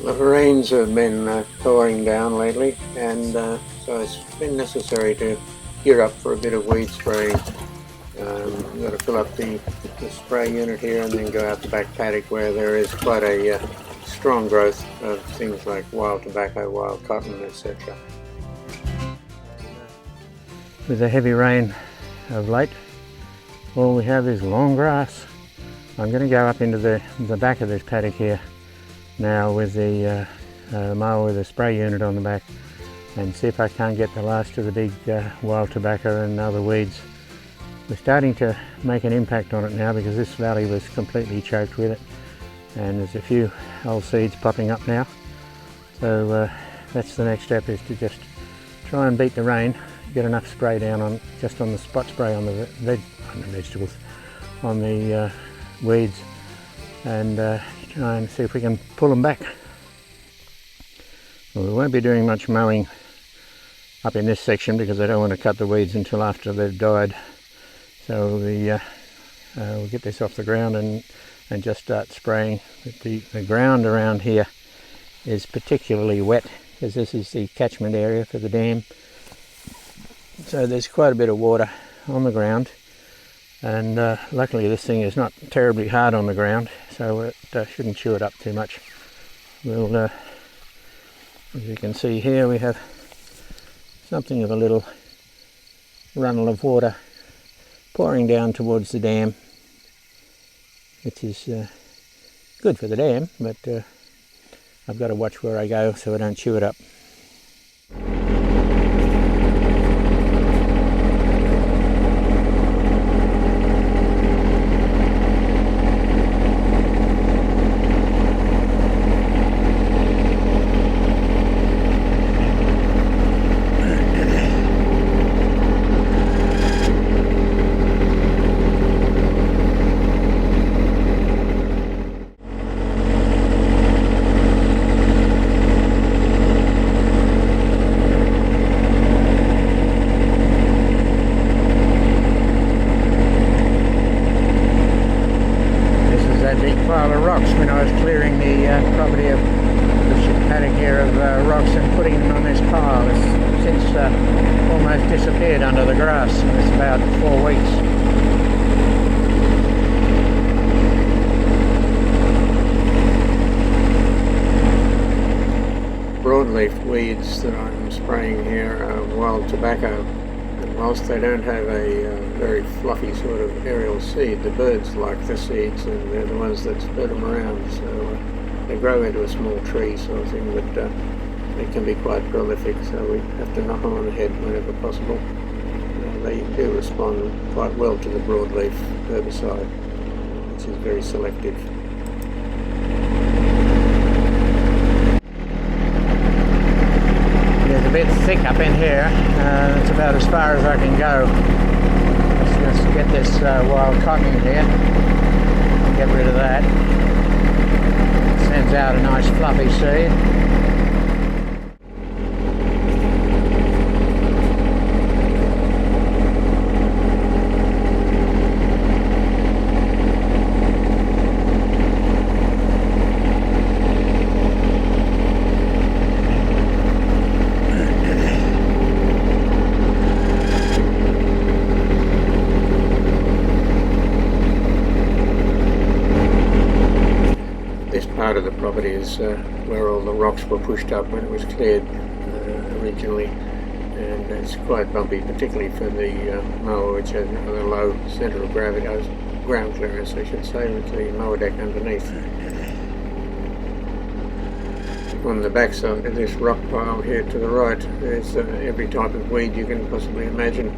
The rains have been pouring down lately, and so it's been necessary to gear up for a bit of weed spraying. We've got to fill up the spray unit here and then go out the back paddock where there is quite a strong growth of things like wild tobacco, wild cotton, etc. With the heavy rain of late, all we have is long grass. I'm going to go up into the back of this paddock here now with the mower with a spray unit on the back and see if I can't get the last of the big wild tobacco and other weeds. We're starting to make an impact on it now because this valley was completely choked with it, and there's a few old seeds popping up now. So that's the next step, is to just try and beat the rain, get enough spray down on just on the spot spray on the vegetables, on the weeds, and try and see if we can pull them back. Well, we won't be doing much mowing up in this section because I don't want to cut the weeds until after they've died. So we'll get this off the ground and just start spraying. The ground around here is particularly wet because this is the catchment area for the dam. So there's quite a bit of water on the ground, and luckily this thing is not terribly hard on the ground, so it shouldn't chew it up too much. We'll, as you can see here, we have something of a little runnel of water pouring down towards the dam, which is good for the dam, but I've got to watch where I go so I don't chew it up. When I was clearing the property of the paddock here of rocks and putting them on this pile, it's since almost disappeared under the grass, and it's about 4 weeks. Broadleaf weeds that I'm spraying here are wild tobacco, and whilst they don't have a very fluffy sort of aerial seed, the birds like the seeds and they're the ones that spread them around, so they grow into a small tree sort of thing, but they can be quite prolific, so we have to knock them on the head whenever possible. They do respond quite well to the broadleaf herbicide, which is very selective. It's a bit thick up in here. It's about as far as I can go. Let's just get this wild cotton here. Get rid of that. It sends out a nice fluffy seed. Part of the property is where all the rocks were pushed up when it was cleared originally, and it's quite bumpy, particularly for the mower, which has a low centre of gravity, ground clearance I should say, with the mower deck underneath. On the back side of this rock pile here to the right, there's every type of weed you can possibly imagine,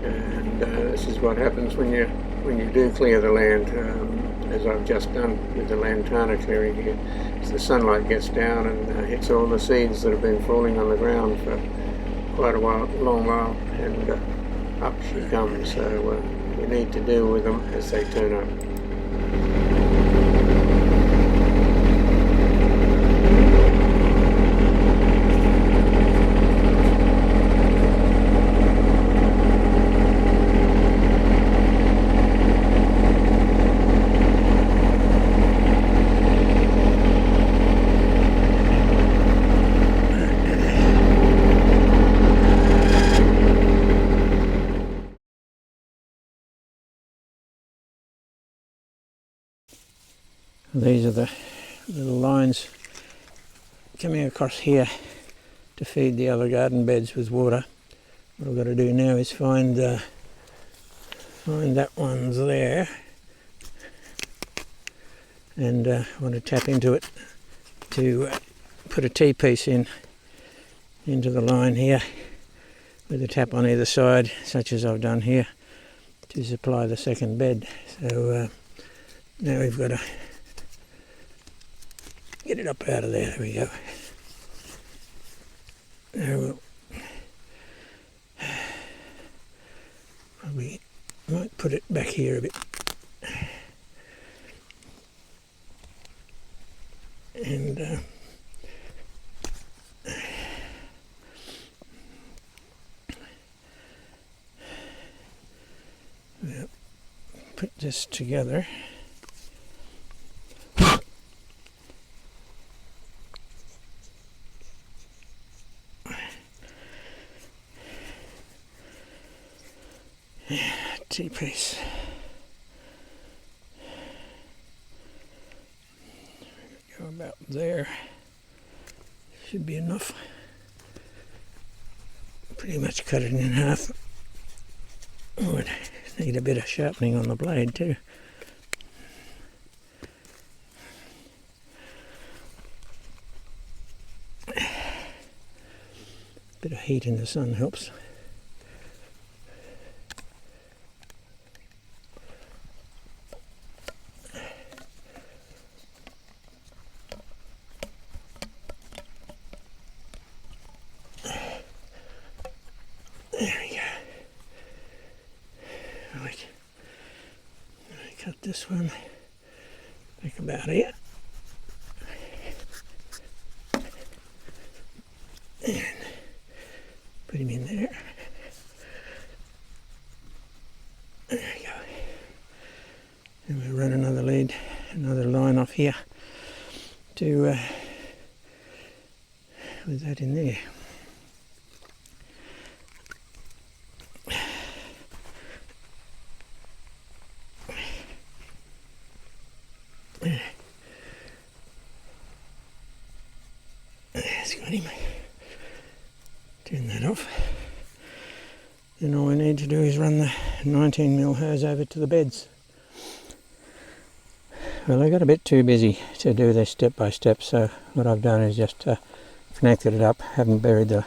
and this is what happens when you do clear the land, as I've just done with the lantana clearing here. As the sunlight gets down and hits all the seeds that have been falling on the ground for quite a long while, and up she comes, so we need to deal with them as they turn up. These are the little lines coming across here to feed the other garden beds with water. What I've got to do now is find that one's there, and I want to tap into it to put a T-piece into the line here with a tap on either side, such as I've done here, to supply the second bed. So now we've got to get it up out of there. There we go. Now we'll probably might put it back here a bit. And we'll put this together. T-piece. Go about there. Should be enough. Pretty much cut it in half. Would need a bit of sharpening on the blade too. Bit of heat in the sun helps. There we go. Right. Cut this one back about here. And put him in there. There we go. And we'll run another line off here to with that in there. There's got him. Turn that off. Then all we need to do is run the 19mm hose over to the beds. Well, I got a bit too busy to do this step by step, so what I've done is just connected it up. Haven't buried the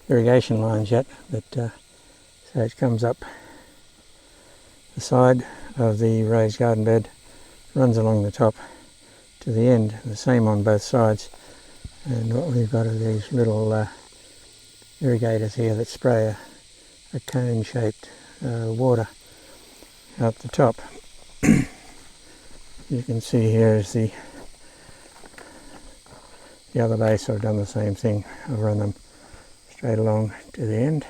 irrigation lines yet, but so it comes up the side of the raised garden bed, runs along the top to the end, the same on both sides. And what we've got are these little irrigators here that spray a cone-shaped water out the top. You can see here is the other base. I've done the same thing. I've run them straight along to the end,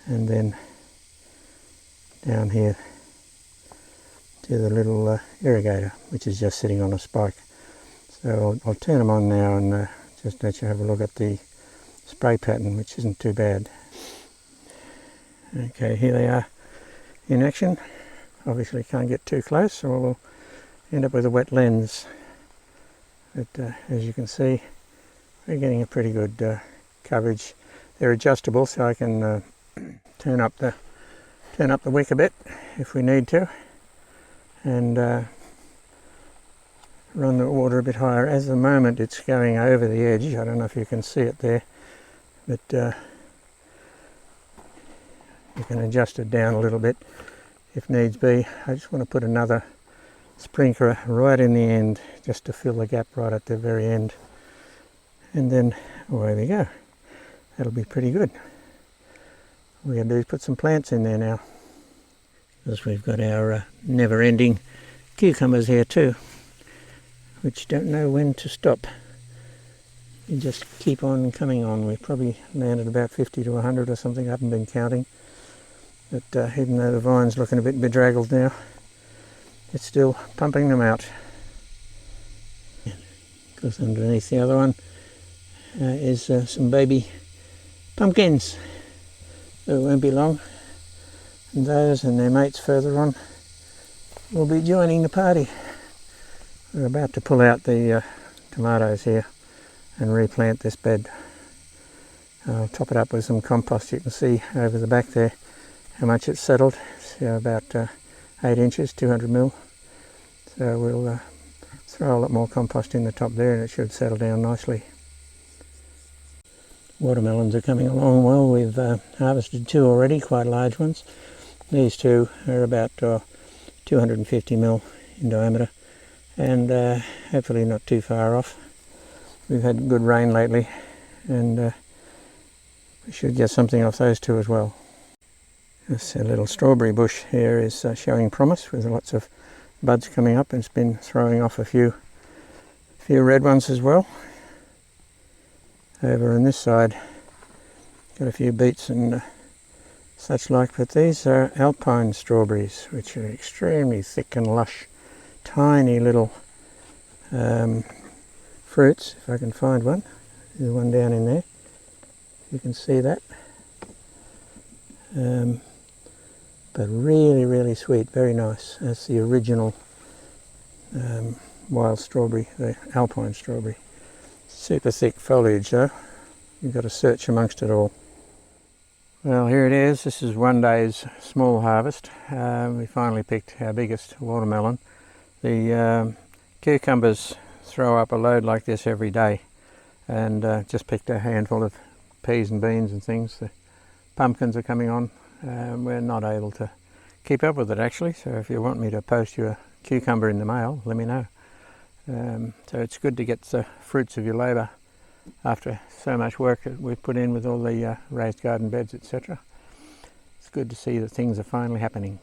and then down here to the little irrigator, which is just sitting on a spike. So I'll turn them on now and just let you have a look at the spray pattern, which isn't too bad. Okay, here they are in action. Obviously can't get too close or we'll end up with a wet lens. But as you can see, we're getting a pretty good coverage. They're adjustable, so I can turn up the wick a bit if we need to, and run the water a bit higher. At the moment it's going over the edge. I don't know if you can see it there, but you can adjust it down a little bit if needs be. I just want to put another sprinkler right in the end just to fill the gap right at the very end, and then away we go. That'll be pretty good. All we got to do is put some plants in there now, because we've got our never-ending cucumbers here too, which don't know when to stop. You just keep on coming on. We've probably landed about 50 to 100 or something. I haven't been counting, but even though the vine's looking a bit bedraggled now, it's still pumping them out. Because underneath the other one is some baby pumpkins. So it won't be long, and those and their mates further on will be joining the party. We're about to pull out the tomatoes here and replant this bed. I'll top it up with some compost. You can see over the back there how much it's settled. It's about 8 inches, 200 mil. So we'll throw a lot more compost in the top there and it should settle down nicely. Watermelons are coming along well. We've harvested 2 already, quite large ones. These 2 are about 250 mil in diameter and hopefully not too far off. We've had good rain lately and we should get something off those 2 as well. This little strawberry bush here is showing promise with lots of buds coming up, and it's been throwing off a few red ones as well. Over on this side got a few beets and such like, but these are alpine strawberries which are extremely thick and lush, tiny little fruits. If I can find one, there's one down in there, you can see that. But really sweet, very nice. That's the original wild strawberry, the alpine strawberry. Super thick foliage though, you've got to search amongst it all. Well, here it is. This is one day's small harvest. We finally picked our biggest watermelon. The cucumbers throw up a load like this every day, and just picked a handful of peas and beans and things. The pumpkins are coming on. We're not able to keep up with it actually, so if you want me to post you a cucumber in the mail, let me know. So it's good to get the fruits of your labour after so much work that we've put in with all the raised garden beds, etc. It's good to see that things are finally happening.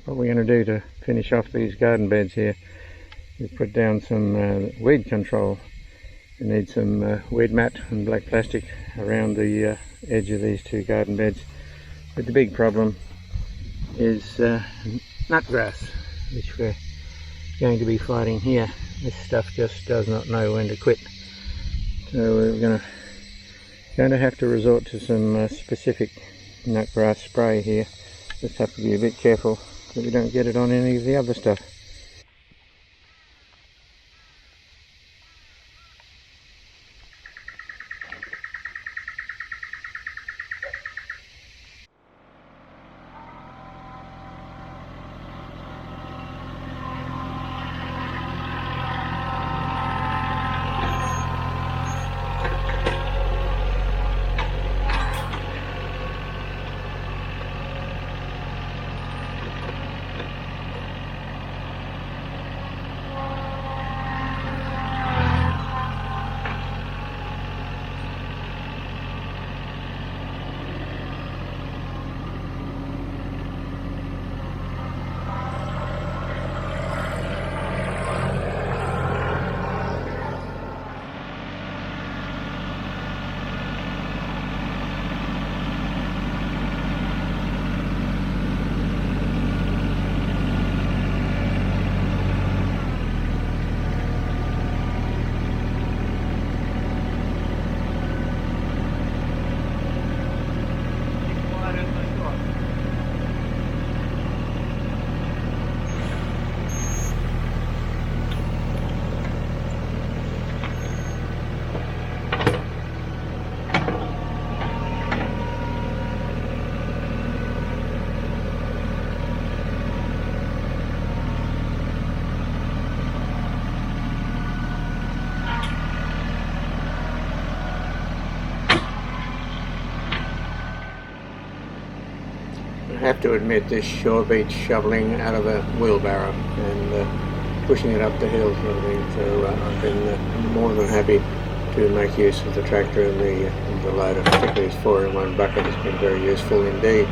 What we're going to do to finish off these garden beds here is put down some weed control. We need some weed mat and black plastic around the edge of these 2 garden beds. But the big problem is nut grass, which we're going to be fighting here. This stuff just does not know when to quit. So we're going to have to resort to some specific nut grass spray here. Just have to be a bit careful that we don't get it on any of the other stuff. I have to admit this sure beats shoveling out of a wheelbarrow and pushing it up the hill sort of thing. So I've been more than happy to make use of the tractor and the loader, particularly this 4-in-1 bucket has been very useful indeed.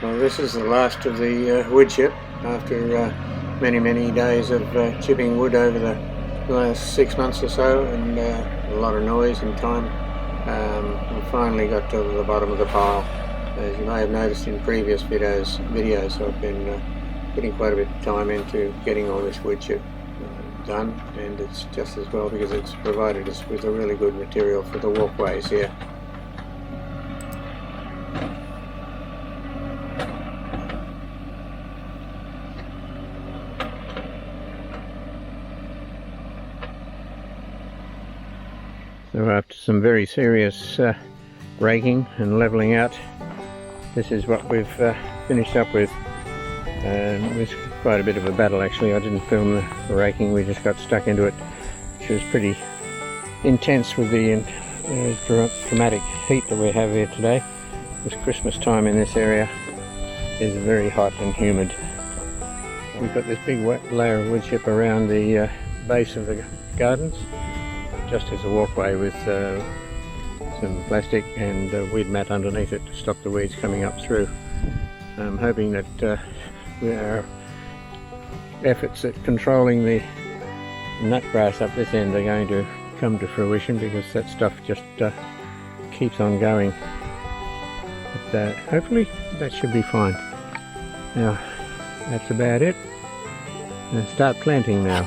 Well, this is the last of the wood chip after many days of chipping wood over the last 6 months or so, and a lot of noise and time. We finally got to the bottom of the pile. As you may have noticed in previous videos, I've been putting quite a bit of time into getting all this wood chip done, and it's just as well because it's provided us with a really good material for the walkways here. So after some very serious raking and levelling out, this is what we've finished up with. It was quite a bit of a battle actually. I didn't film the raking, we just got stuck into it, which was pretty intense with the dramatic heat that we have here today. It's Christmas time in this area. It's very hot and humid. We've got this big wet layer of wood chip around the base of the gardens, just as a walkway with some plastic and a weed mat underneath it to stop the weeds coming up through. I'm hoping that our efforts at controlling the nut grass up this end are going to come to fruition, because that stuff just keeps on going. But hopefully that should be fine. Now that's about it. Start planting now.